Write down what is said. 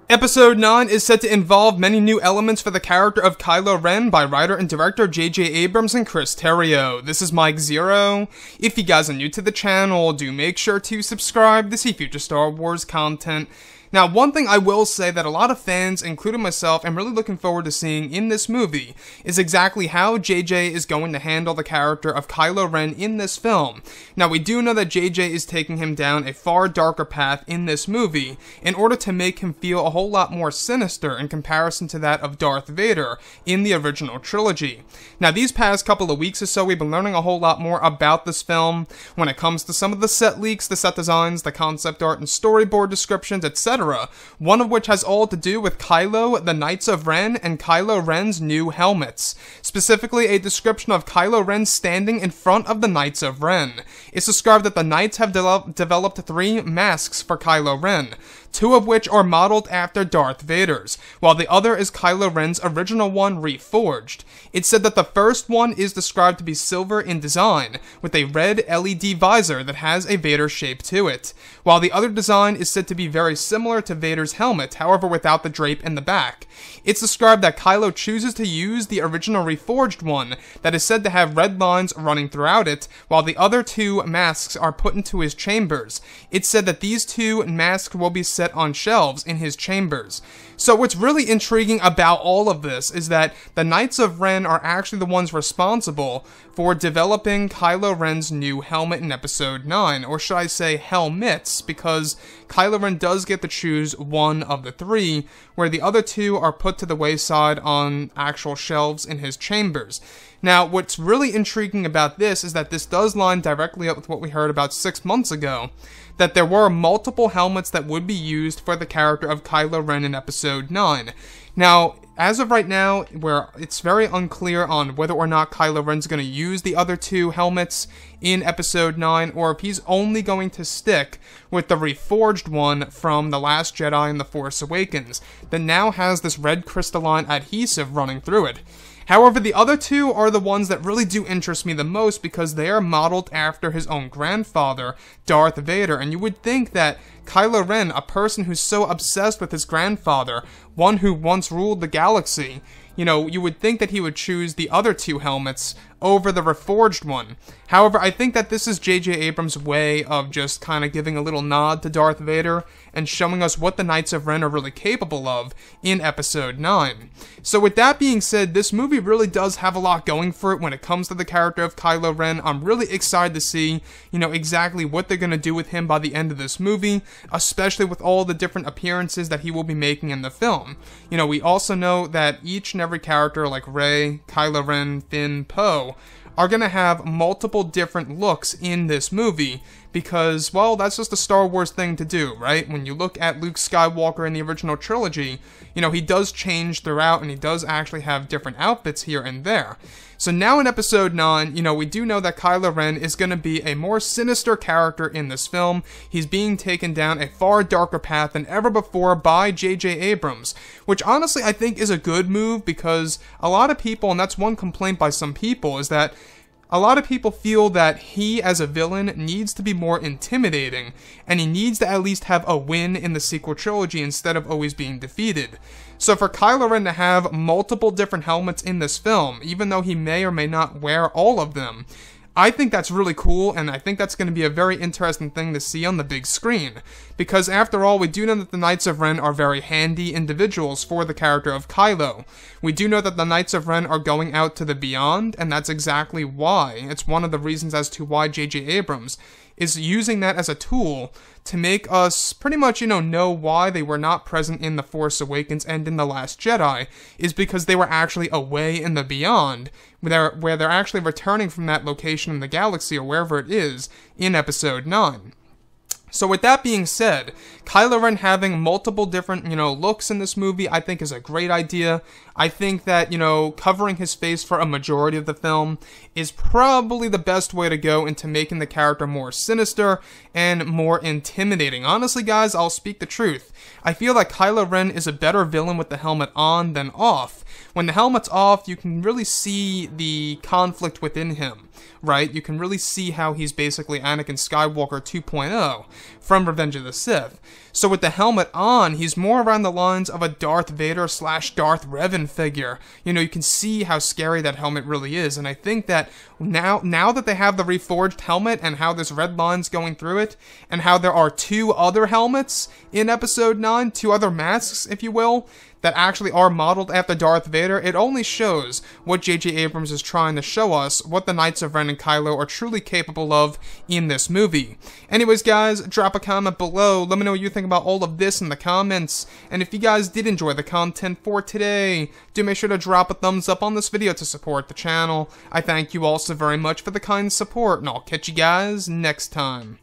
Episode 9 is set to involve many new elements for the character of Kylo Ren by writer and director J.J. Abrams and Chris Terrio. This is Mike Zero. If you guys are new to the channel, do make sure to subscribe to see future Star Wars content. Now, one thing I will say that a lot of fans, including myself, am really looking forward to seeing in this movie is exactly how JJ is going to handle the character of Kylo Ren in this film. Now, we do know that JJ is taking him down a far darker path in this movie in order to make him feel a whole lot more sinister in comparison to that of Darth Vader in the original trilogy. Now, these past couple of weeks or so, we've been learning a whole lot more about this film when it comes to some of the set leaks, the set designs, the concept art, and storyboard descriptions, etc. One of which has all to do with Kylo, the Knights of Ren, and Kylo Ren's new helmets. Specifically, a description of Kylo Ren standing in front of the Knights of Ren. It's described that the Knights have developed 3 masks for Kylo Ren, 2 of which are modeled after Darth Vader's, while the other is Kylo Ren's original one reforged. It's said that the first one is described to be silver in design, with a red LED visor that has a Vader shape to it, while the other design is said to be very similar to Vader's helmet, however without the drape in the back. It's described that Kylo chooses to use the original reforged one that is said to have red lines running throughout it, while the other 2 masks are put into his chambers. It's said that these 2 masks will be set on shelves in his chambers. So what's really intriguing about all of this is that the Knights of Ren are actually the ones responsible for developing Kylo Ren's new helmet in Episode 9, or should I say helmets, because Kylo Ren does get to choose one of the 3, where the other 2 are put to the wayside on actual shelves in his chambers. Now, what's really intriguing about this is that this does line directly up with what we heard about 6 months ago, that there were multiple helmets that would be used for the character of Kylo Ren in Episode 9. Now, as of right now, where it's very unclear on whether or not Kylo Ren's going to use the other 2 helmets in Episode 9, or if he's only going to stick with the reforged one from The Last Jedi and The Force Awakens, that now has this red crystalline adhesive running through it. However, the other 2 are the ones that really do interest me the most because they are modeled after his own grandfather, Darth Vader, and you would think that Kylo Ren, a person who's so obsessed with his grandfather, one who once ruled the galaxy, you would think that he would choose the other 2 helmets over the reforged one. However, I think that this is J.J. Abrams' way of just kind of giving a little nod to Darth Vader and showing us what the Knights of Ren are really capable of in Episode 9. So with that being said, this movie really does have a lot going for it when it comes to the character of Kylo Ren. I'm really excited to see, exactly what they're going to do with him by the end of this movie, especially with all the different appearances that he will be making in the film. We also know that each and every character like Rey, Kylo Ren, Finn, Poe are going to have multiple different looks in this movie because, well, that's just a Star Wars thing to do, right? When you look at Luke Skywalker in the original trilogy, he does change throughout and he does actually have different outfits here and there. So now in Episode 9, we do know that Kylo Ren is going to be a more sinister character in this film. He's being taken down a far darker path than ever before by J.J. Abrams, which honestly I think is a good move because a lot of people, and that's one complaint by some people, is that a lot of people feel that he, as a villain, needs to be more intimidating, and he needs to at least have a win in the sequel trilogy instead of always being defeated. So for Kylo Ren to have multiple different helmets in this film, even though he may or may not wear all of them, I think that's really cool, and I think that's going to be a very interesting thing to see on the big screen. Because after all, we do know that the Knights of Ren are very handy individuals for the character of Kylo. We do know that the Knights of Ren are going out to the beyond, and that's exactly why. It's one of the reasons as to why J.J. Abrams is using that as a tool to make us pretty much, know why they were not present in The Force Awakens and in The Last Jedi, is because they were actually away in the beyond, where they're actually returning from that location in the galaxy or wherever it is in Episode 9. So with that being said, Kylo Ren having multiple different, looks in this movie, I think is a great idea. I think that, covering his face for a majority of the film is probably the best way to go into making the character more sinister and more intimidating. Honestly, guys, I'll speak the truth. I feel like Kylo Ren is a better villain with the helmet on than off. When the helmet's off, you can really see the conflict within him. right? You can really see how he's basically Anakin Skywalker 2.0 from Revenge of the Sith. So with the helmet on, he's more around the lines of a Darth Vader / Darth Revan figure. You know, you can see how scary that helmet really is, and I think that now that they have the reforged helmet and how this red line's going through it, and how there are 2 other helmets in Episode 9, 2 other masks, if you will, that actually are modeled after Darth Vader, it only shows what J.J. Abrams is trying to show us, what the Knights of Ren and Kylo are truly capable of in this movie. Anyways, guys, drop a comment below, let me know what you think about all of this in the comments, and if you guys did enjoy the content for today, do make sure to drop a thumbs up on this video to support the channel. I thank you all so very much for the kind support, and I'll catch you guys next time.